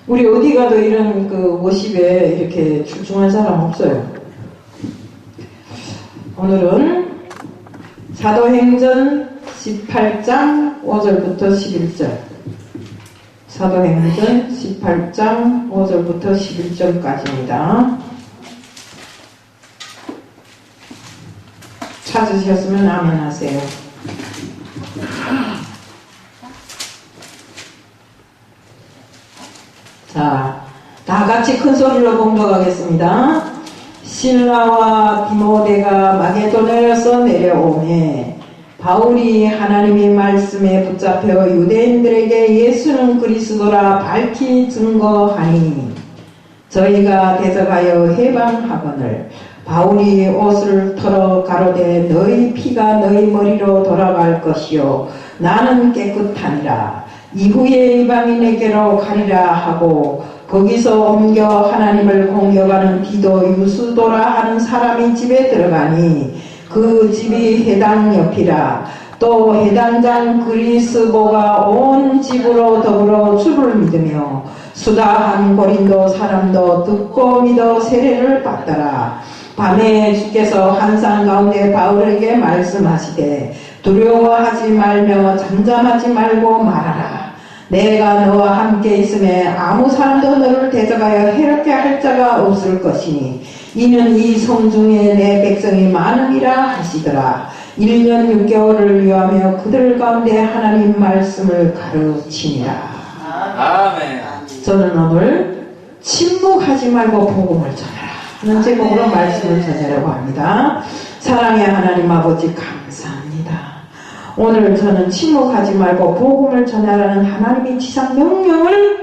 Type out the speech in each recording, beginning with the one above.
우리 어디 가도 이런 그 워십에 이렇게 출중한 사람 없어요. 오늘은 사도행전 18장 5절부터 11절, 사도행전 18장 5절부터 11절까지입니다. 찾으셨으면 아멘 하세요. 자, 다 같이 큰 소리로 봉독하겠습니다. 실라와 디모데가 마게도냐에서 내려오매 바울이 하나님의 말씀에 붙잡혀 유대인들에게 예수는 그리스도라 밝히 증거하니 저희가 대적하여 해방하거늘 바울이 옷을 털어 가로되 너희 피가 너희 머리로 돌아갈 것이요 나는 깨끗하니라. 이후에 이방인에게로 가리라 하고 거기서 옮겨 하나님을 공격하는 디도 유스도라 하는 사람이 집에 들어가니 그 집이 해당 옆이라. 또 해당장 그리스보가 온 집으로 더불어 주를 믿으며 수다한 고린도 사람도 듣고 믿어 세례를 받더라. 밤에 주께서 환상 가운데 바울에게 말씀하시되 두려워하지 말며 잠잠하지 말고 말하라. 내가 너와 함께 있음에 아무 사람도 너를 대적하여 해롭게 할 자가 없을 것이니 이는 이 성 중에 내 백성이 많으니라 하시더라. 1년 6개월을 유하며 그들 가운데 하나님 말씀을 가르치니라. 아멘. 저는 오늘 침묵하지 말고 복음을 전하라 하는 제목으로 말씀을 전하려고 합니다. 사랑의 하나님 아버지 감사합니다. 오늘 저는 침묵하지 말고 복음을 전하라는 하나님의 지상 명령을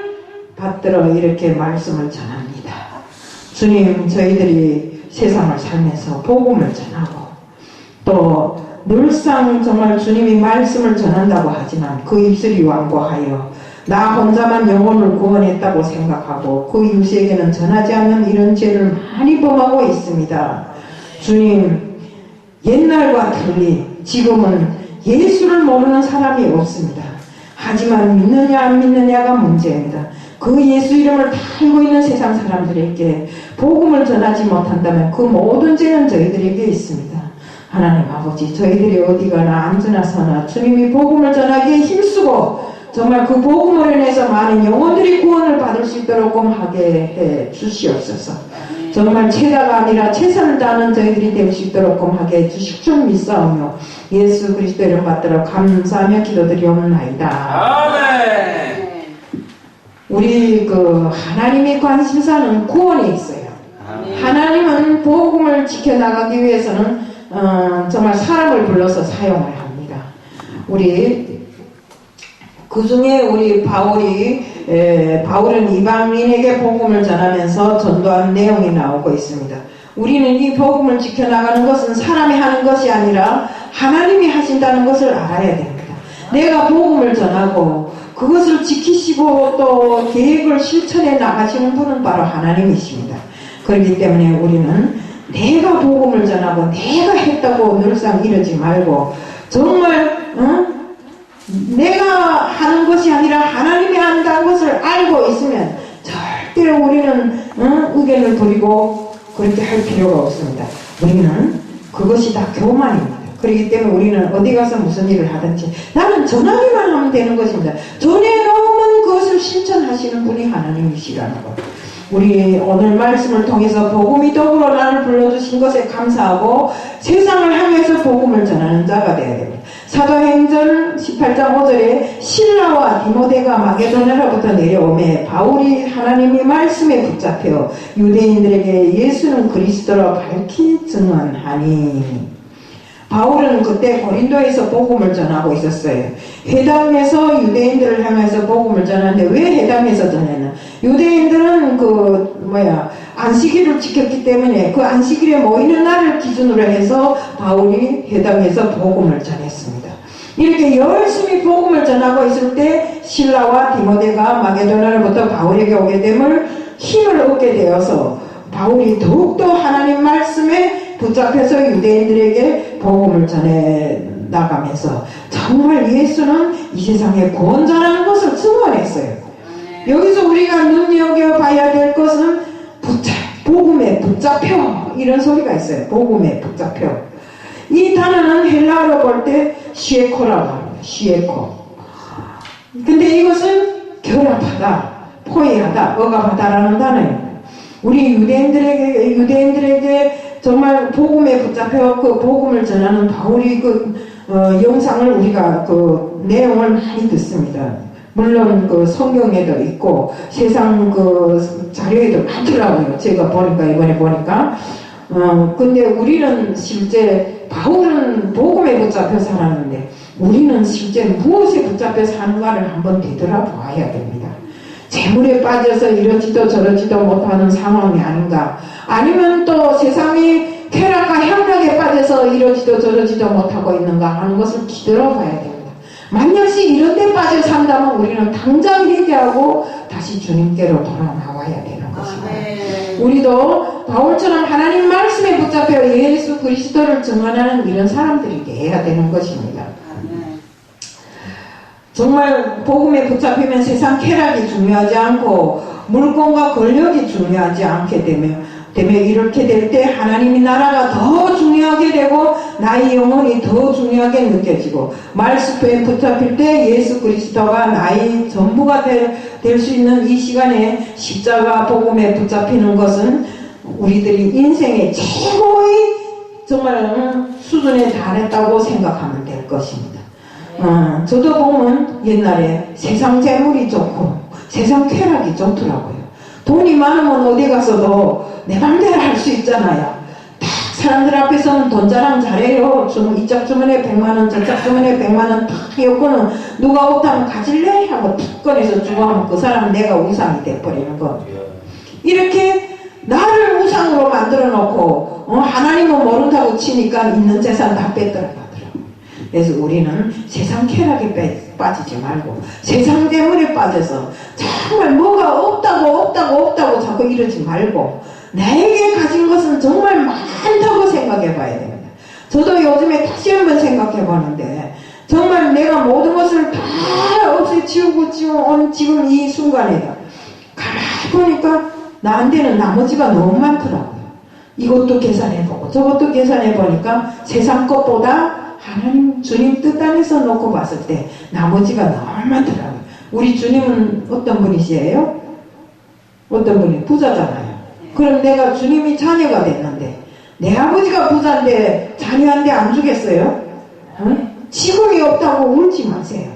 받들어 이렇게 말씀을 전합니다. 주님, 저희들이 세상을 살면서 복음을 전하고 또 늘상 정말 주님이 말씀을 전한다고 하지만 그 입술이 완고하여 나 혼자만 영혼을 구원했다고 생각하고 그 이웃에게는 전하지 않는 이런 죄를 많이 범하고 있습니다. 주님, 옛날과 달리 지금은 예수를 모르는 사람이 없습니다. 하지만 믿느냐 안 믿느냐가 문제입니다. 그 예수 이름을 다 알고 있는 세상 사람들에게 복음을 전하지 못한다면 그 모든 죄는 저희들에게 있습니다. 하나님 아버지, 저희들이 어디 가나 앉으나 서나 주님이 복음을 전하기에 힘쓰고 정말 그 복음으로 인해서 많은 영혼들이 구원을 받을 수 있도록 하게 해 주시옵소서. 정말 최다가 아니라 최선을 다하는 저희들이 될 수 있도록 하게 해주실 줄 믿사오며 예수 그리스도 이름 받들어 감사하며 기도드리옵나이다. 아멘. 우리 하나님의 관심사는 구원에 있어요. 하나님은 복음을 지켜나가기 위해서는 정말 사람을 불러서 사용을 합니다. 그 중에 우리 바울은 이방인에게 복음을 전하면서 전도한 내용이 나오고 있습니다. 우리는 이 복음을 지켜나가는 것은 사람이 하는 것이 아니라 하나님이 하신다는 것을 알아야 됩니다. 내가 복음을 전하고 그것을 지키시고 또 계획을 실천해 나가시는 분은 바로 하나님이십니다. 그렇기 때문에 우리는 내가 복음을 전하고 내가 했다고 늘상 이러지 말고 정말 내가 하는 것이 아니라 하나님이 한다는 것을 알고 있으면 절대 우리는 의견을 부리고 그렇게 할 필요가 없습니다. 우리는 그것이 다 교만입니다. 그렇기 때문에 우리는 어디 가서 무슨 일을 하든지 나는 전하기만 하면 되는 것입니다. 전해놓으면 그것을 실천하시는 분이 하나님이시라는 것. 우리 오늘 말씀을 통해서 복음이 더불어 나를 불러주신 것에 감사하고 세상을 향해서 복음을 전하는 자가 되어야 됩니다. 사도행전 18장 5절에 실라와 디모데가 마게도냐로부터 내려오매 바울이 하나님의 말씀에 붙잡혀 유대인들에게 예수는 그리스도라 밝히 증언하니. 바울은 그때 고린도에서 복음을 전하고 있었어요. 회당에서 유대인들을 향해서 복음을 전하는데 왜 회당에서 전했나? 유대인들은 안식일을 지켰기 때문에 그 안식일에 모이는 날을 기준으로 해서 바울이 회당에서 복음을 전했습니다. 이렇게 열심히 복음을 전하고 있을 때 실라와 디모데가 마게도냐로부터 바울에게 오게 됨을 힘을 얻게 되어서 바울이 더욱더 하나님 말씀에 붙잡혀서 유대인들에게 복음을 전해 나가면서 정말 예수는 이 세상의 구원자라는 것을 증언했어요. 여기서 우리가 눈여겨봐야 될 것은 복음에 붙잡혀 이런 소리가 있어요. 복음에 붙잡혀. 이 단어는 헬라어로 볼 때 시에코라고 합니다. 시에코. 근데 이것은 결합하다, 포위하다, 억압하다라는 단어입니다. 우리 유대인들에게 정말 복음에 붙잡혀 그 복음을 전하는 바울이 영상을 우리가 내용을 많이 듣습니다. 물론 성경에도 있고 세상 자료에도 많더라고요. 제가 이번에 보니까. 근데 우리는 실제 바울은 복음에 붙잡혀 살았는데 우리는 실제 무엇에 붙잡혀 사는가를 한번 되돌아보아야 됩니다. 재물에 빠져서 이러지도 저러지도 못하는 상황이 아닌가, 아니면 또 세상이 쾌락과 향락에 빠져서 이러지도 저러지도 못하고 있는가 하는 것을 뒤돌아봐야 됩니다. 만약시 이런 데 빠져 산다면 우리는 당장 회개하고 다시 주님께로 돌아 나와야 되는 것입니다. 우리도 바울처럼 하나님 말씀에 붙잡혀 예수 그리스도를 증언하는 이런 사람들에게 해야 되는 것입니다. 정말 복음에 붙잡히면 세상 쾌락이 중요하지 않고 물건과 권력이 중요하지 않게 되면 이렇게 될 때 하나님의 나라가 더 중요하게 되고 나의 영혼이 더 중요하게 느껴지고 말씀에 붙잡힐 때 예수 그리스도가 나의 전부가 될 수 있는 이 시간에 십자가 복음에 붙잡히는 것은 우리들이 인생의 최고의 정말 수준에 달했다고 생각하면 될 것입니다. 저도 보면 옛날에 세상 재물이 좋고 세상 쾌락이 좋더라고요. 돈이 많으면 어디 가서도 내 맘대로 할 수 있잖아요. 다 사람들 앞에서는 돈 자랑 잘해요. 이쪽 주머니에 100만원, 저쪽 주머니에 100만원 탁 엮고는 누가 없다면 가질래? 하고 탁 꺼내서 주고 하면 그 사람은 내가 우상이 돼버리는 거. 이렇게 나를 우상으로 만들어 놓고 하나님은 모른다고 치니까 있는 재산 다 뺏더라고요. 그래서 우리는 세상 쾌락에 빠지지 말고 세상 재물에 빠져서 정말 뭐가 없다고 자꾸 이러지 말고 나에게 가진 것은 정말 많다고 생각해 봐야 됩니다. 저도 요즘에 다시 한번 생각해 보는데 정말 내가 모든 것을 다 없애치우고 지금 이 순간에다 가만히 보니까 나한테는 나머지가 너무 많더라고요. 이것도 계산해보고 저것도 계산해보니까 세상 것보다 하나님 주님 뜻 안에서 놓고 봤을 때 나머지가 너무 많더라고요. 우리 주님은 어떤 분이시에요? 어떤 분이 부자잖아요. 그럼 내가 주님이 자녀가 됐는데 내 아버지가 부자인데 자녀한테 안 주겠어요? 지금이 없다고 울지 마세요.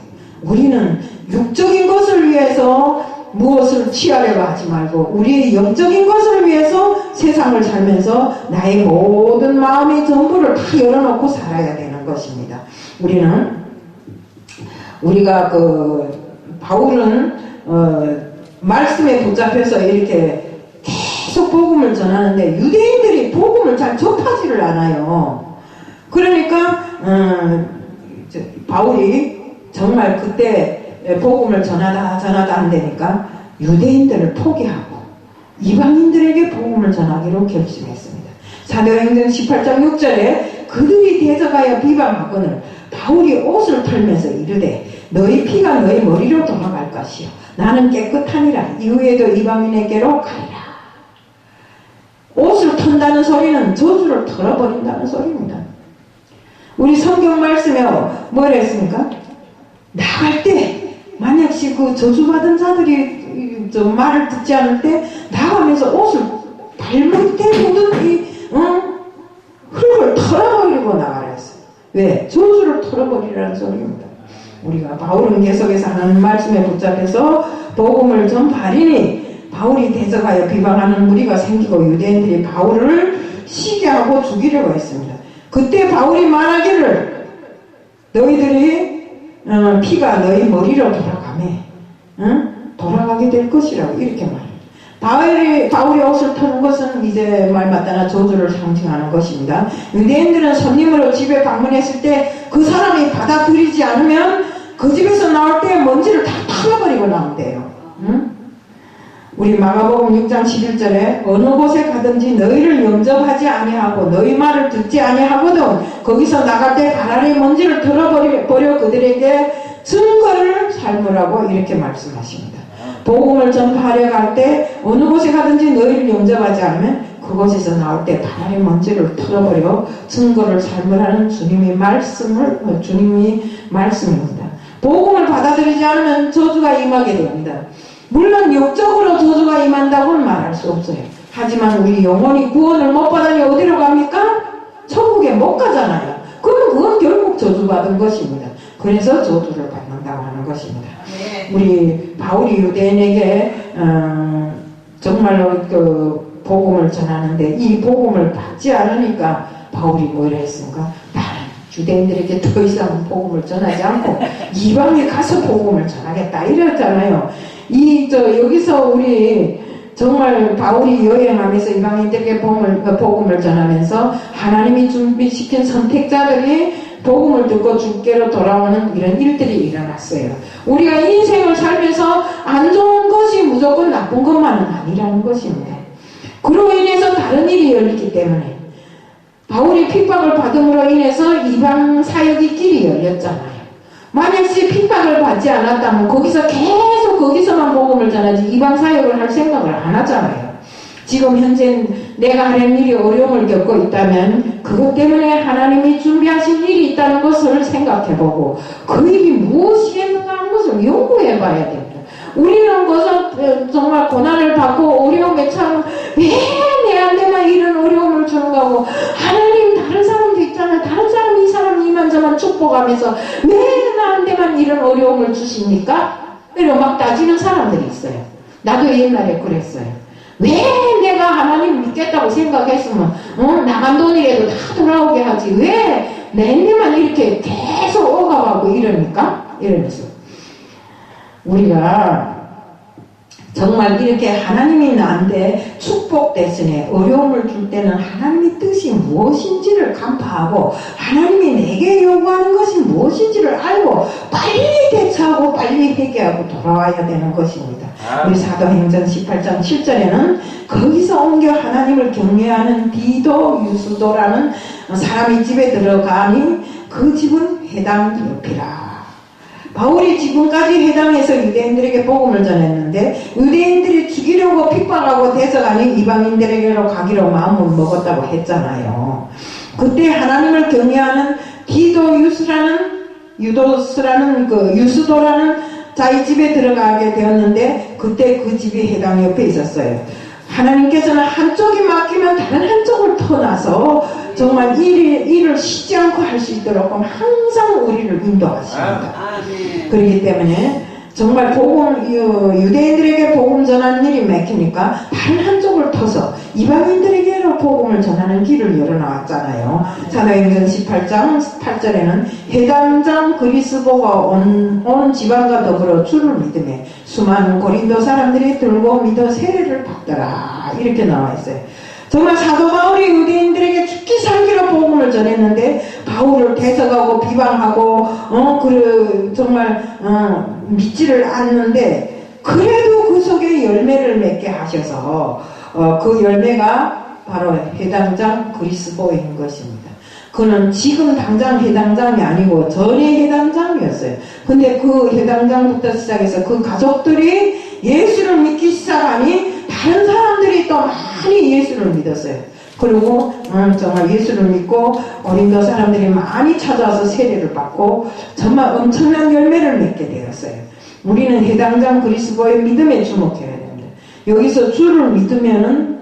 우리는 육적인 것을 위해서 무엇을 취하려고 하지 말고 우리의 영적인 것을 위해서 세상을 살면서 나의 모든 마음의 전부를 다 열어놓고 살아야 되는 것입니다. 우리가 바울은 말씀에 붙잡혀서 이렇게 계속 복음을 전하는데 유대인들이 복음을 잘 접하지를 않아요. 그러니까 바울이 정말 그때 복음을 전하다 안 되니까 유대인들을 포기하고 이방인들에게 복음을 전하기로 결심했습니다. 사도행전 18장 6절에 그들이 대적하여 비방하거늘 바울이 옷을 털면서 이르되 너희 피가 너희 머리로 돌아갈 것이요 나는 깨끗하니라 이후에도 이방인에게로 가리라. 옷을 턴다는 소리는 저주를 털어버린다는 소리입니다. 우리 성경 말씀에 뭐라 했습니까? 나갈 때 만약시 저주받은 자들이 말을 듣지 않을 때 나가면서 옷을 발밑에 묻은 흙을 털어버리고 나가라 했어요. 왜? 저주를 털어버리라는 소리입니다. 우리가 바울은 계속해서 하나님 말씀에 붙잡혀서 복음을 전파하리니 바울이 대적하여 비방하는 무리가 생기고 유대인들이 바울을 시기하고 죽이려고 했습니다. 그때 바울이 말하기를 너희들이 피가 너희 머리로 돌아가게 될 것이라고 이렇게 말해요. 바울이 옷을 터는 것은 이제 말 맞다나 저주를 상징하는 것입니다. 유대인들은 손님으로 집에 방문했을 때 그 사람이 받아들이지 않으면 그 집에서 나올 때 먼지를 다 털어버리고 나온대요. 우리 마가복음 6장 11절에 어느 곳에 가든지 너희를 영접하지 아니하고 너희 말을 듣지 아니하거든 거기서 나갈 때 가라리 먼지를 털어버려 그들에게 증거를 삼으라고 이렇게 말씀하십니다. 복음을 전파하려 갈 때 어느 곳에 가든지 너희를 영접하지 않으면 그곳에서 나올 때 바람의 먼지를 털어버려 증거를 삶을 하는 주님이 말씀입니다. 복음을 받아들이지 않으면 저주가 임하게 됩니다. 물론 육적으로 저주가 임한다고는 말할 수 없어요. 하지만 우리 영혼이 구원을 못 받으니 어디로 갑니까? 천국에 못 가잖아요. 그러면 그건 결국 저주받은 것입니다. 그래서 저주를 받는다고 하는 것입니다. 우리 바울이 유대인에게 정말로 그 복음을 전하는데 이 복음을 받지 않으니까 바울이 뭐라 했습니까? 나는 유대인들에게 더 이상 복음을 전하지 않고 이방에 가서 복음을 전하겠다 이랬잖아요. 여기서 우리 정말 바울이 여행하면서 이방인들에게 복음을 전하면서 하나님이 준비시킨 선택자들이 복음을 듣고 주께로 돌아오는 이런 일들이 일어났어요. 우리가 인생을 살면서 안 좋은 것이 무조건 나쁜 것만은 아니라는 것입니다. 그로 인해서 다른 일이 열리기 때문에 바울이 핍박을 받음으로 인해서 이방 사역의 길이 열렸잖아요. 만약에 핍박을 받지 않았다면 계속 거기서만 복음을 전하지 이방 사역을 할 생각을 안 하잖아요. 지금 현재 내가 하는 일이 어려움을 겪고 있다면 그것 때문에 하나님이 준비하신 일이 있다는 것을 생각해보고 그 일이 무엇이겠는가 하는 것을 연구해봐야 됩니다. 우리는 정말 고난을 받고 어려움에 참 왜 내한테만 이런 어려움을 주는 거고 하나님 다른 사람도 있잖아요. 다른 사람 이 사람 이만저만 축복하면서 왜 나한테만 이런 어려움을 주십니까? 이러고 막 따지는 사람들이 있어요. 나도 옛날에 그랬어요. 왜 내가 하나님 믿겠다고 생각했으면 나간 돈이라도 다 돌아오게 하지 왜 내한테만 이렇게 계속 억압하고 이러니까? 이러면서 우리가 정말 이렇게 하나님이 나한테 축복 대신에 어려움을 줄 때는 하나님의 뜻이 무엇인지를 간파하고 하나님이 내게 요구하는 것이 무엇인지를 알고 빨리 대처하고 빨리 회개하고 돌아와야 되는 것입니다. 우리 사도행전 18장 7절에는 거기서 옮겨 하나님을 경외하는 디도 유스도라는 사람이 집에 들어가니 그 집은 회당 옆이라. 바울이 지금까지 회당에서 유대인들에게 복음을 전했는데 유대인들이 죽이려고 핍박하고 대적하니 이방인들에게로 가기로 마음을 먹었다고 했잖아요. 그때 하나님을 경외하는 유스도라는 자기 집에 들어가게 되었는데 그때 그 집이 회당 옆에 있었어요. 하나님께서는 한쪽이 막히면 다른 한쪽을 터놔서 정말 일을 쉬지 않고 할 수 있도록 항상 우리를 인도하십니다. 그렇기 때문에 정말 유대인들에게 복음 전하는 일이 막히니까 다른 한쪽을 터서 이방인들에게로 복음을 전하는 길을 열어놨잖아요. 사도행전 18장 8절에는 해당장 그리스보가 온 지방과 더불어 주를 믿음에 수많은 고린도 사람들이 들고 믿어 세례를 받더라 이렇게 나와 있어요. 정말 사도 바울이 유대인들에게 죽기 살기로 복음을 전했는데 바울을 대적하고 비방하고 정말 믿지를 않는데 그래도 그 속에 열매를 맺게 하셔서 그 열매가 바로 해당장 그리스도인 것입니다. 그는 지금 당장 해당장이 아니고 전에 해당장이었어요. 근데 그 해당장부터 시작해서 그 가족들이 예수를 믿기 시작하니 다른 사람들이 또 많이 예수를 믿었어요. 그리고 정말 예수를 믿고 고린도 사람들이 많이 찾아와서 세례를 받고 정말 엄청난 열매를 맺게 되었어요. 우리는 해당장 그리스도의 믿음에 주목해야 됩니다. 여기서 주를 믿으면은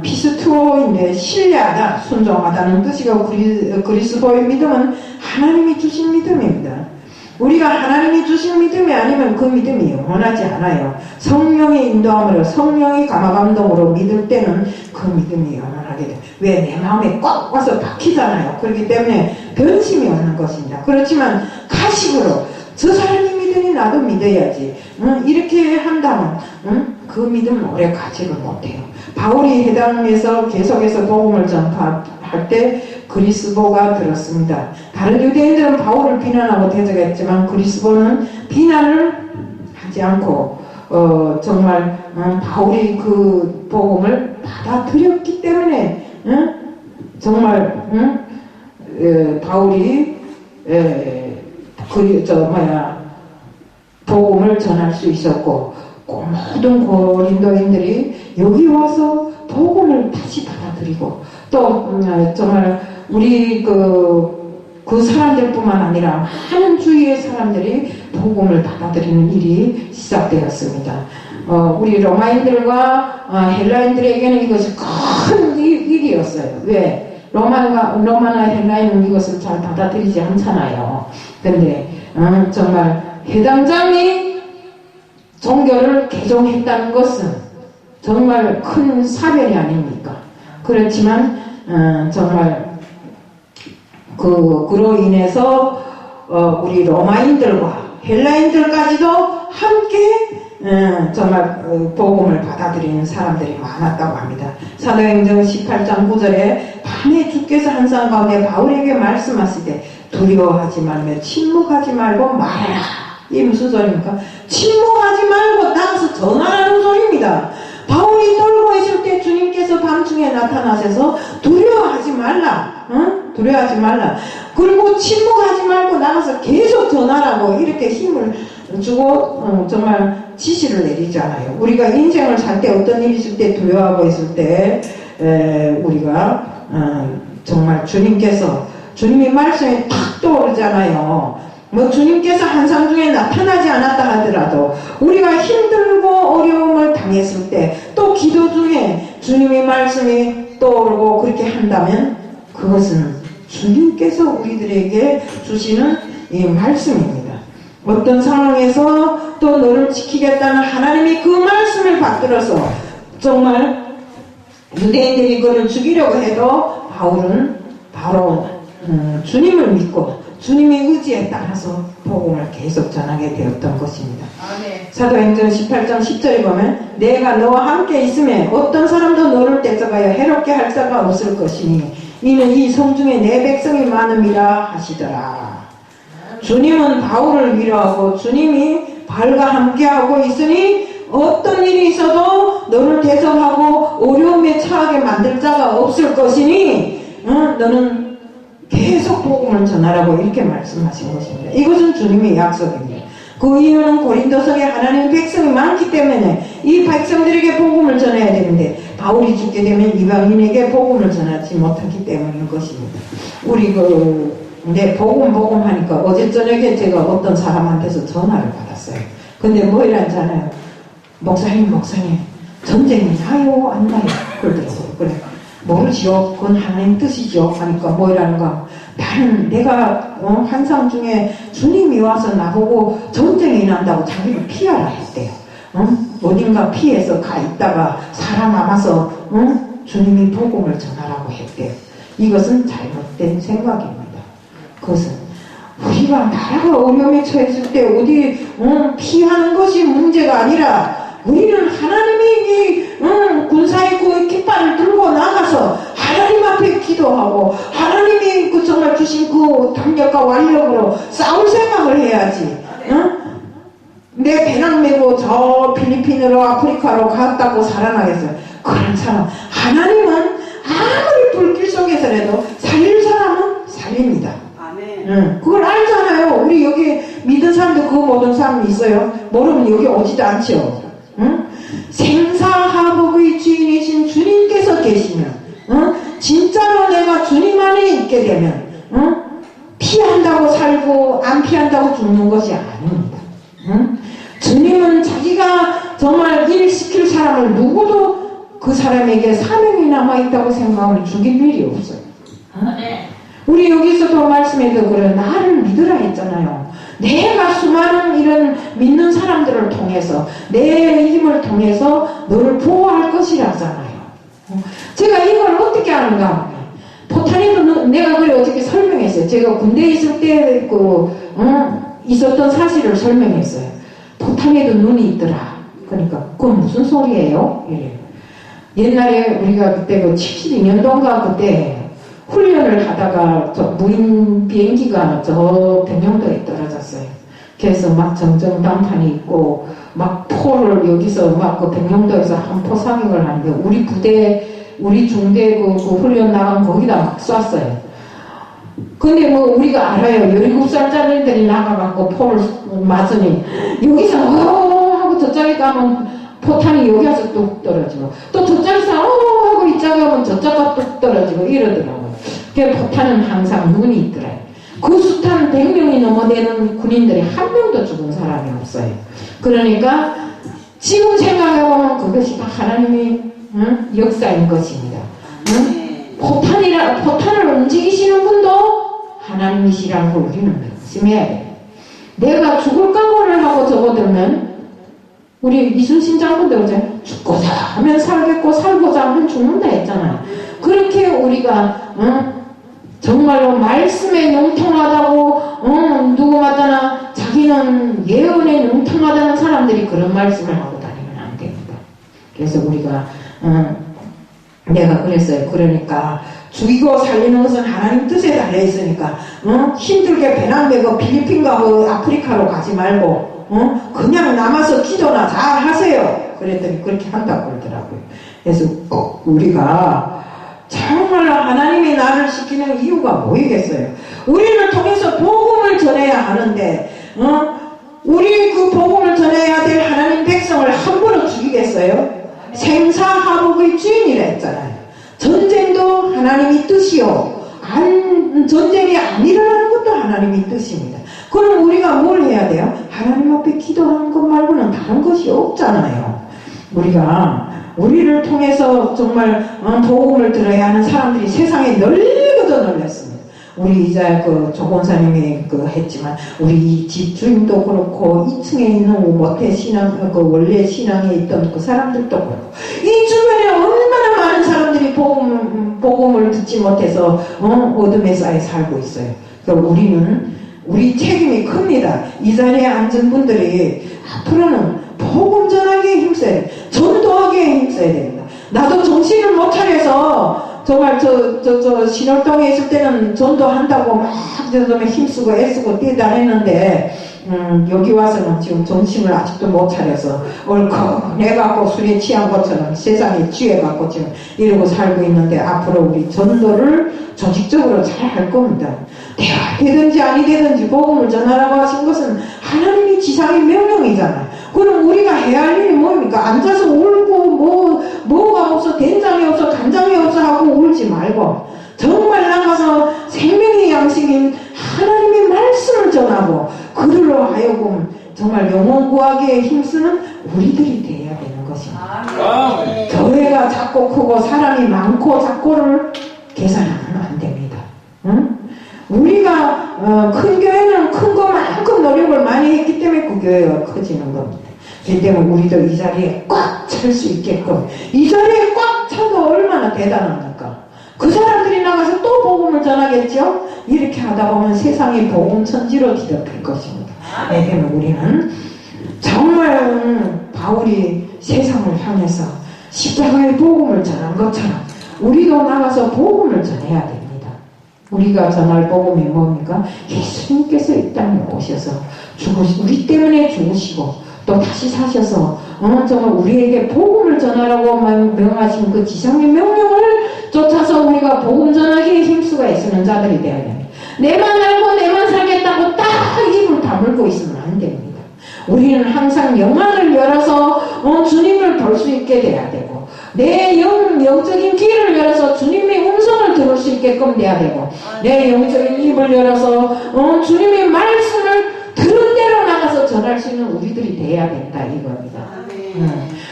피스투어인데 신뢰하다, 순종하다는 뜻이고 그리스도의 믿음은 하나님이 주신 믿음입니다. 우리가 하나님이 주신 믿음이 아니면 그 믿음이 영원하지 않아요. 성령의 인도함으로 성령의 감화감동으로 믿을 때는 그 믿음이 영원하게 돼요. 왜? 내 마음에 꽉 와서 박히잖아요. 그렇기 때문에 변심이 없는 것입니다. 그렇지만 가식으로 저 사람이 믿으니 나도 믿어야지 이렇게 한다면 그 믿음은 오래 가지를 못해요. 바울이 해당에서 계속해서 복음을 전파할 때 그리스도가 들었습니다. 다른 유대인들은 바울을 비난하고 대적했지만 그리스도는 비난을 하지 않고 정말 바울이 그 복음을 받아들였기 때문에 정말 바울이 복음을 전할 수 있었고 모든 고린도인들이 여기 와서 복음을 다시 받아들이고 또 정말 우리 그 사람들뿐만 아니라 많은 주위의 사람들이 복음을 받아들이는 일이 시작되었습니다. 우리 로마인들과 헬라인들에게는 이것이 큰 일이었어요. 왜? 로마나 헬라인은 이것을 잘 받아들이지 않잖아요. 근데 정말 해당장이 종교를 개종했다는 것은 정말 큰 사별이 아닙니까? 그렇지만 정말 그로 인해서 우리 로마인들과 헬라인들까지도 함께 정말 복음을 받아들이는 사람들이 많았다고 합니다. 사도행전 18장 9절에 밤에 주께서 한상 가운데 바울에게 말씀하실 때 두려워하지 말며 침묵하지 말고 말해라. 이게 무슨 소리입니까? 침묵하지 말고 나가서 전하라는 소리입니다. 바울이 떨고 있을 때 주님께서 밤중에 나타나셔서 두려워하지 말라. 두려워하지 말라. 그리고 침묵하지 말고 나가서 계속 전하라고 이렇게 힘을 주고 정말 지시를 내리잖아요. 우리가 인생을 살 때 어떤 일이 있을 때 두려워하고 있을 때 우리가 정말 주님이 말씀이 탁 떠오르잖아요. 뭐 주님께서 한상 중에 나타나지 않았다 하더라도 우리가 힘들고 어려움을 당했을 때 또 기도 중에 주님의 말씀이 떠오르고 그렇게 한다면 그것은 주님께서 우리들에게 주시는 이 말씀입니다. 어떤 상황에서 또 너를 지키겠다는 하나님이 그 말씀을 받들어서 정말 유대인들이 그를 죽이려고 해도 바울은 바로 주님을 믿고 주님의 의지에 따라서 복음을 계속 전하게 되었던 것입니다. 아멘. 사도행전 18장 10절에 보면 내가 너와 함께 있으면 어떤 사람도 너를 떼져가여 해롭게 할 자가 없을 것이니 이는 이 성중에 내 백성이 많음이라 하시더라. 주님은 바울을 위로하고 주님이 바울과 함께하고 있으니 어떤 일이 있어도 너를 대적하고 어려움에 처하게 만들 자가 없을 것이니 너는 계속 복음을 전하라고 이렇게 말씀하신 것입니다. 이것은 주님의 약속입니다. 그 이유는 고린도성에 하나님의 백성이 많기 때문에 이 백성들에게 복음을 전해야 되는데 바울이 죽게 되면 이방인에게 복음을 전하지 못하기 때문인 것입니다. 우리 복음 하니까 어제 저녁에 제가 어떤 사람한테서 전화를 받았어요. 근데 뭐 이러잖아요. 목사님 전쟁이 나요 안 나요? 그러더라고요. 그래. 모르지요. 그건 하나님 뜻이죠. 하니까 뭐라는가. 나는 내가 환상 중에 주님이 와서 나보고 전쟁이 난다고 자기를 피하라 했대요. 어딘가 피해서 가 있다가 살아남아서 주님이 복음을 전하라고 했대요. 이것은 잘못된 생각입니다. 그것은 우리가 나라가 어려움에 처했을 때 어디 피하는 것이 문제가 아니라 우리는 하나님이 군사의 그 깃발을 들고 나가서 하나님 앞에 기도하고 하나님이 정말 주신 그 담력과 완력으로 싸울 생각을 해야지. 내 배낭 메고 저 필리핀으로 아프리카로 갔다고 살아나겠어요. 그런 사람 하나님은 아무리 불길 속에서라도 살릴 사람은 살립니다. 그걸 알잖아요. 우리 여기 믿은 사람도 그거 모르는 사람이 있어요. 모르면 여기 오지도 않죠. 생사하복의 주인이신 주님께서 계시면 진짜로 내가 주님 안에 있게 되면 피한다고 살고 안 피한다고 죽는 것이 아닙니다. 주님은 자기가 정말 일 시킬 사람을 누구도 그 사람에게 사명이 남아있다고 생각하면 죽일 일이 없어요. 우리 여기서도 말씀해도 그래. 나를 믿으라 했잖아요. 내가 수많은 이런 믿는 사람들을 통해서 내 힘을 통해서 너를 보호할 것이라잖아요. 제가 이걸 어떻게 아는가? 포탄에도 내가 그래 어떻게 설명했어요. 제가 군대에 있을 때 있었던 사실을 설명했어요. 포탄에도 눈이 있더라. 그러니까 그건 무슨 소리예요? 이래요. 옛날에 우리가 그때 72년도인가 그때 훈련을 하다가 저 무인 비행기가 저 백령도에 떨어졌어요. 그래서 막 정정당탄이 있고 막 포를 여기서 막 그 백령도에서 한 포 사격을 하는데 우리 중대 그 훈련 나간 거기다 막 쐈어요. 근데 뭐 우리가 알아요. 17살짜리들이 나가갖고 포를 맞으니 여기서 하고 저쪽에 가면 포탄이 여기 와서 뚝 떨어지고, 또 저쪽에서 하고 이쪽에 가면 저쪽가 뚝 떨어지고 이러더라고요. 그 포탄은 항상 눈이 있더라고요. 그 수탄 100명이 넘어되는 군인들이 한 명도 죽은 사람이 없어요. 그러니까 지금 생각해보면 그것이 다 하나님의 역사인 것입니다. 포탄을 움직이시는 분도 하나님이시라는 걸 우리는 명심해야 돼요. 내가 죽을 각오를 하고 접어들면, 우리 이순신 장군도 이제 죽고자 하면 살겠고 살고자 하면 죽는다 했잖아요. 그렇게 우리가 정말로 말씀에 능통하다고 누구마다나 자기는 예언에 능통하다는 사람들이 그런 말씀을 하고 다니면 안 됩니다. 그래서 우리가 내가 그랬어요. 그러니까 죽이고 살리는 것은 하나님 뜻에 달려 있으니까 힘들게 배낭 메고 필리핀과 아프리카로 가지 말고 그냥 남아서 기도나 잘 하세요. 그랬더니 그렇게 한다고 그러더라고요. 그래서 우리가 정말로 하나님이 나를 시키는 이유가 뭐이겠어요? 우리를 통해서 복음을 전해야 하는데 우리 그 복음을 전해야 될 하나님 백성을 함부로 죽이겠어요? 생사화복의 주인이라 했잖아요. 전쟁도 하나님이 뜻이요, 전쟁이 안 일어나는 것도 하나님이 뜻입니다. 그럼 우리가 뭘 해야 돼요? 하나님 앞에 기도하는 것 말고는 다른 것이 없잖아요. 우리를 통해서 정말 복음을 들어야 하는 사람들이 세상에 널리고도 널렸습니다. 우리 이제 조권사님이 했지만 우리 집 주인도 그렇고 2층에 있는 모태 신앙 원래 신앙에 있던 그 사람들도 그렇고 이 주변에 얼마나 많은 사람들이 복음을 듣지 못해서 어둠의 쌀에 살고 있어요. 그러니까 우리 책임이 큽니다. 이 자리에 앉은 분들이 앞으로는 복음 전하기에 힘써야 돼요. 전도하기에 힘써야 됩니다. 나도 정신을 못 차려서 정말 신월동에 있을 때는 전도한다고 막 힘쓰고 애쓰고 뛰다녔는데 여기 와서는 지금 정신을 아직도 못 차려서 얼컥내갖고 술에 취한 것처럼 세상에 취해갖고 지금 이러고 살고 있는데 앞으로 우리 전도를 조직적으로 잘 할 겁니다. 되든지 아니 되든지 복음을 전하라고 하신 것은 하나님이 지상의 명령이잖아요. 그럼 우리가 해야 할 일이 뭡니까? 앉아서 울고 뭐가 없어, 된장이 없어, 간장이 없어 하고 울지 말고 정말 나가서 생명의 양식인 하나님의 말씀을 전하고 그들로 하여금 정말 영혼 구하기에 힘쓰는 우리들이 되어야 되는 것입니다. 교회가 작고 크고 사람이 많고 작고를 계산하면 안 됩니다. 우리가 큰 교회는 큰 것만큼 노력을 많이 했기 때문에 그 교회가 커지는 겁니다. 그렇기 때문에 우리도 이 자리에 꽉 찰 수 있게끔, 이 자리에 꽉 차도 얼마나 대단합니까? 그 사람들이 나가서 또 복음을 전하겠죠? 이렇게 하다 보면 세상이 복음 천지로 뒤덮일 것입니다. 그러면 우리는 정말 바울이 세상을 향해서 십자가의 복음을 전한 것처럼 우리도 나가서 복음을 전해야 됩니다. 우리가 전할 복음이 뭡니까? 예수님께서 이 땅에 오셔서 우리 때문에 죽으시고 또 다시 사셔서 정말 우리에게 복음을 전하라고 명하신 그 지상의 명령을 쫓아서 우리가 복음 전하기에 힘쓰고 애쓰는 자들이 되어야 됩니다. 내만 알고 내만 살겠다고 딱 입을 다물고 있으면 안 됩니다. 우리는 항상 영안을 열어서 주님을 볼 수 있게 돼야 되고 내 영적인 귀를 열어서 주님의 음성을 들을 수 있게끔 돼야 되고 내 영적인 입을 열어서 주님의 말씀을 들은 대로 나가서 전할 수 있는 우리들이 돼야 된다 이겁니다.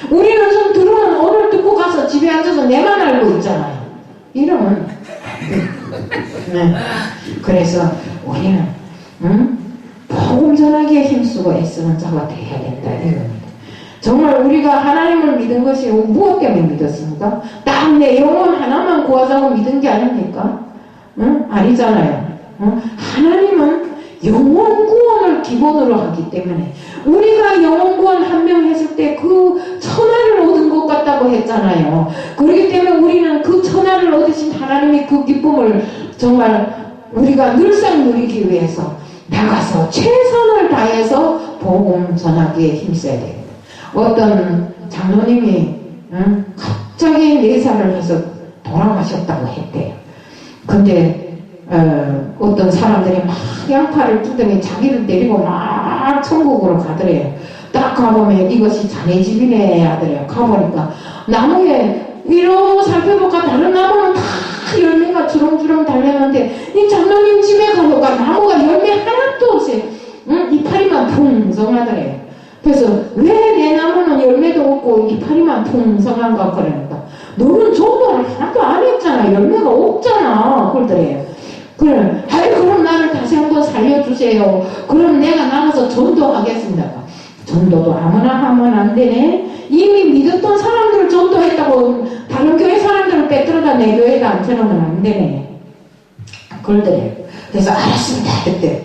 우리는 좀 들으면 오늘 듣고 가서 집에 앉아서 내만 알고 있잖아요. 이러면 네. 그래서 우리는 복음 전하기에 힘쓰고 애쓰는 자가 돼야 된다 이겁니다. 정말 우리가 하나님을 믿은 것이 무엇 때문에 믿었습니까? 딱 내 영혼 하나만 구하자고 믿은 게 아닙니까? 아니잖아요. 하나님은 영혼 구원을 기본으로 하기 때문에 우리가 영혼 구원 한 명 했을 때 그 천하를 얻은 것 같다고 했잖아요. 그렇기 때문에 우리는 그 천하를 얻으신 하나님의 그 기쁨을 정말 우리가 늘상 누리기 위해서 나가서 최선을 다해서 복음 전하기에 힘써야 돼요. 어떤 장로님이 갑자기 내사를 해서 돌아가셨다고 했대요. 근데 어떤 사람들이 막 양팔을 두더니 자기를 데리고 막 천국으로 가더래요. 딱 가보면 이것이 자네 집이네 하더래요. 가보니까 나무에 위로 살펴볼까 다른 나무는 다 열매가 주렁주렁 달렸는데 이 장로님 집에 가보니까 나무가 열매 하나도 없이 이파리만 풍성하더래요. 그래서 왜 내 나무는 열매도 없고 이파리만 풍성한가 그러니까 너는 전도를 하나도 안 했잖아. 열매가 없잖아. 그러더래요. 그래, 아이 그럼 나를 다시 한번 살려주세요. 그럼 내가 나가서 전도하겠습니다. 전도도 아무나 하면 안 되네. 이미 믿었던 사람들을 전도했다고 다른 교회 사람들을 빼들어다 내 교회에다 앉혀놓으면 안 되네. 그러더래요. 그래서 알았습니다 그때.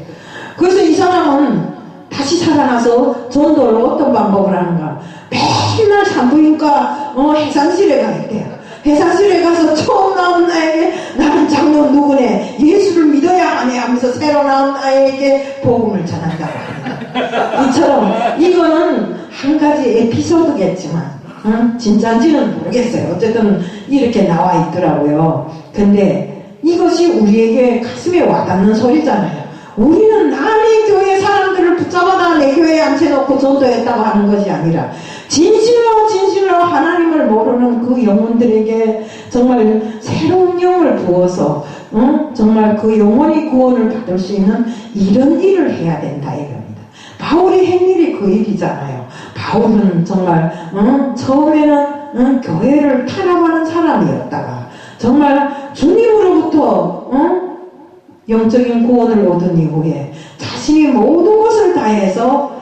그래서 이 사람은 다시 살아나서 전도를 어떤 방법을 하는가. 맨날 산부인과 해상실에 가 있대요. 해상실에 가서 처음 나온 나에게 나는 장로 누구네 예수를 믿어야 하네 하면서 새로 나온 나에게 복음을 전한다고 합니다. 이처럼 이거는 한 가지 에피소드겠지만 진짜인지는 모르겠어요. 어쨌든 이렇게 나와 있더라고요. 근데 이것이 우리에게 가슴에 와닿는 소리잖아요. 우리는 남의 교회 사람들을 붙잡아다 내 교회에 앉혀놓고 전도했다고 하는 것이 아니라 진실로 하나님을 모르는 그 영혼들에게 정말 새로운 영을 부어서 정말 그 영혼이 구원을 받을 수 있는 이런 일을 해야 된다 이겁니다. 바울이 한 일이 그 일이잖아요. 바울은 정말 처음에는 교회를 탄압하는 사람이었다가 정말 주님으로부터 영적인 구원을 얻은 이후에 자신이 모든 것을 다해서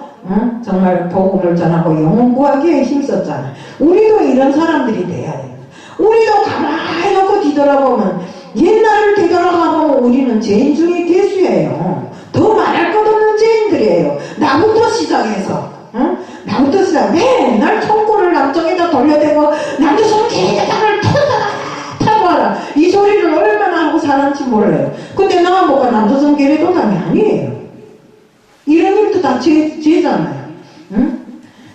정말 복음을 전하고 영혼 구하기에 힘썼잖아요. 우리도 이런 사람들이 돼야 됩니다. 우리도 가만히 놓고 뒤돌아보면 옛날을 되돌아가보면 우리는 죄인 중에 괴수예요. 더 말할 것 없는 죄인들이에요. 나부터 시작해서 나부터 시작 맨날 총구를 남쪽에다 돌려대고 남조선 계단을 타고 와라 이 소리를 얼마나 하고 사는지 몰라요. 근데 나 뭐가 남조선 계례도당이 아니에요. 이런 일도 다 죄잖아요.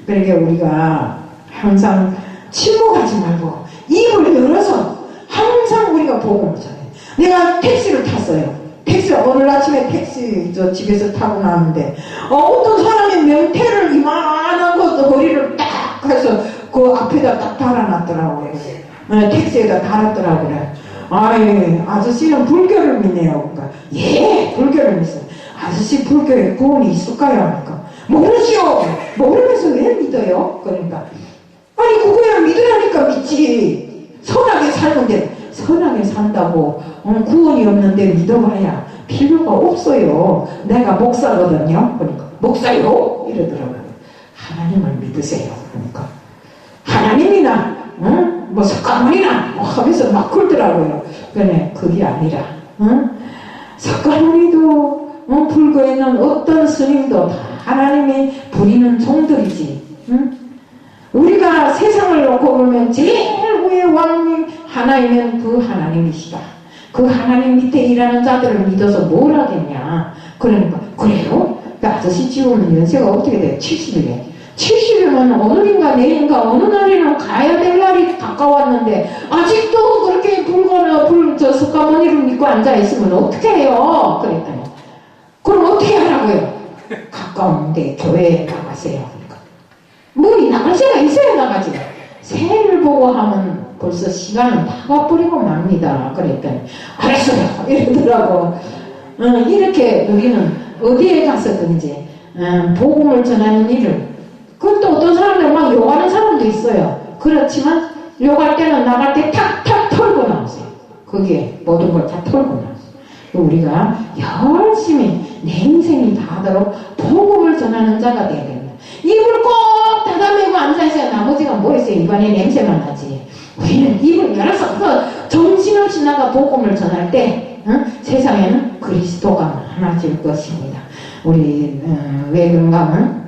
그러니까 우리가 항상 침묵하지 말고 입을 열어서 항상 우리가 복음을 전해. 내가 택시를 탔어요. 오늘 아침에 택시 집에서 타고 나왔는데 어떤 사람이 명태를 이만한 것도 거리를 딱 해서 그 앞에다 딱 달아놨더라고요. 택시에다 달았더라고요. 아이 아저씨는 불교를 믿네요. 그러니까 예 불교를 믿어요. 아저씨 불교에 구원이 있을까요? 하니까 모르시오. 모르면서 왜 믿어요? 그러니까 아니 그거야 믿으라니까 믿지. 선하게 살는데 선하게 산다고 구원이 없는데 믿어봐야 필요가 없어요. 내가 목사거든요. 그러니까 목사요? 이러더라고요. 하나님을 믿으세요. 그러니까 하나님이나 뭐 석가모니나 뭐 하면서 막 그러더라고요. 그래 그게 아니라 석가모니도 불교에는 어떤 스님도 다 하나님이 부리는 종들이지. 우리가 세상을 놓고 보면 제일 후에 왕님 하나이면 그 하나님이시다. 그 하나님 밑에 일하는 자들을 믿어서 뭘 하겠냐. 그러니까 그래요? 그 아저씨 지우면 연세가 어떻게 돼요? 70이래. 70이면 오늘인가 내일인가 어느 날에는 가야 될 날이 가까웠는데 아직도 그렇게 석가모니를 믿고 앉아있으면 어떻게 해요? 그랬더니 그럼 어떻게 하라고요? 가까운데 교회에 나가세요. 그러니까 뭐 나갈 새가 있어야 나가지. 새를 보고 하면 벌써 시간은 다 가버리고 맙니다. 그랬더니 알았어요 이러더라고. 이렇게 우리는 어디에 가서든지 복음을 전하는 일을 그것도 어떤 사람들 막 욕하는 사람도 있어요. 그렇지만 욕할 때는 나갈 때 탁탁 털고 나오세요. 거기에 모든 걸 다 털고 나오세요. 우리가 열심히 내 인생이 다하도록 복음을 전하는 자가 되어야 됩니다. 입을 꼭 닫아매고 앉아있어야 나머지가 뭐 있어요. 입안에 냄새만 나지. 우리는 입을 열어서 정신없이 나가 복음을 전할 때 세상에는 그리스도가 많아질 것입니다. 우리 왜 그런가 하면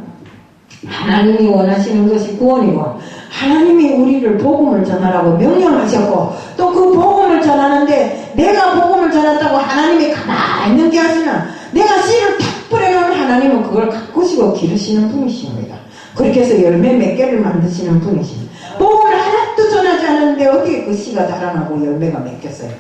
하나님이 원하시는 것이 구원이고 하나님이 우리를 복음을 전하라고 명령하셨고 또 그 복음을 전하는데 내가 복음을 전했다고 하나님이 가만히 있는 게 아니라 내가 씨를 탁 뿌려놓은 하나님은 그걸 가꾸시고 기르시는 분이십니다. 그렇게 해서 열매 몇 개를 만드시는 분이십니다. 복음을 하나도 전하지 않았는데 어떻게 그 씨가 자라나고 열매가 맺겠어요.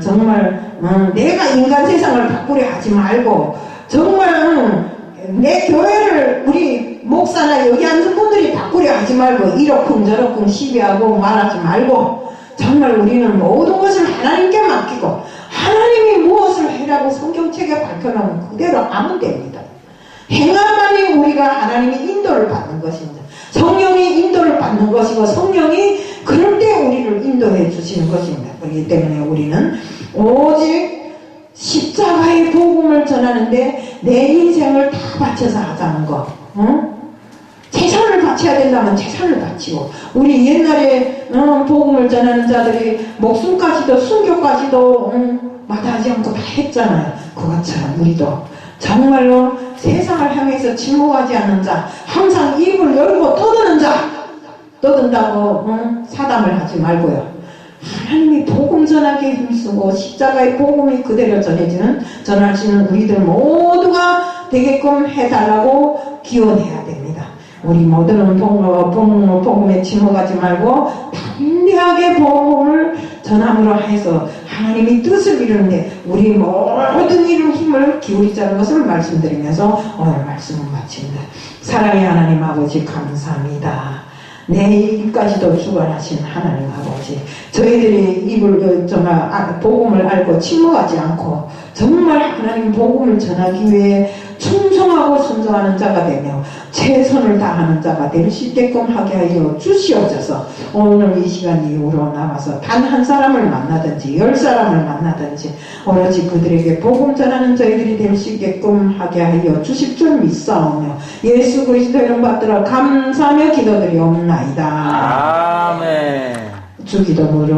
정말 내가 인간 세상을 바꾸려 하지 말고 정말 내 교회를 우리 목사나 여기 앉은 분들이 바꾸려 하지 말고 이러쿵 저러쿵 시비하고 말하지 말고 정말 우리는 모든 것을 하나님께 맡기고 하나님이 무엇을 해라고 성경책에 밝혀놓으면 그대로 하면 됩니다. 행함만이 우리가 하나님의 인도를 받는 것입니다. 성령이 인도를 받는 것이고 성령이 그럴 때 우리를 인도해 주시는 것입니다. 그렇기 때문에 우리는 오직 십자가의 복음을 전하는데 내 인생을 다 바쳐서 하자는 거. 재산을 바쳐야 된다면 재산을 바치고 우리 옛날에 복음을 전하는 자들이 목숨까지도 순교까지도 마다하지 않고 다 했잖아요. 그것처럼 우리도 정말로 세상을 향해서 침묵하지 않는 자, 항상 입을 열고 떠드는 자, 떠든다고 사담을 하지 말고요. 하나님이 복음 전하기에 힘쓰고 십자가의 복음이 그대로 전할지는 우리들 모두가 되게끔 해달라고 기원해야 됩니다. 우리 모두는 복음에 침묵하지 말고 담대하게 복음을 전함으로 해서 하나님이 뜻을 이루는데 우리 모든 일을 힘을 기울이자는 것을 말씀드리면서 오늘 말씀을 마칩니다. 사랑의 하나님 아버지 감사합니다. 내 입까지도 주관하신 하나님 아버지, 저희들이 입을 정말 복음을 알고 침묵하지 않고 정말 하나님 복음을 전하기 위해 충성하고 순종하는 자가 되며 최선을 다하는 자가 될 수 있게끔 하게 하여 주시옵소서. 오늘 이 시간 이후로 남아서 단 한 사람을 만나든지 10사람을 만나든지 오로지 그들에게 복음 전하는 저희들이 될 수 있게끔 하게 하여 주실 줄 믿사오며 예수 그리스도 이름 받들어 감사하며 기도드리옵나이다. 아멘. 주 기도로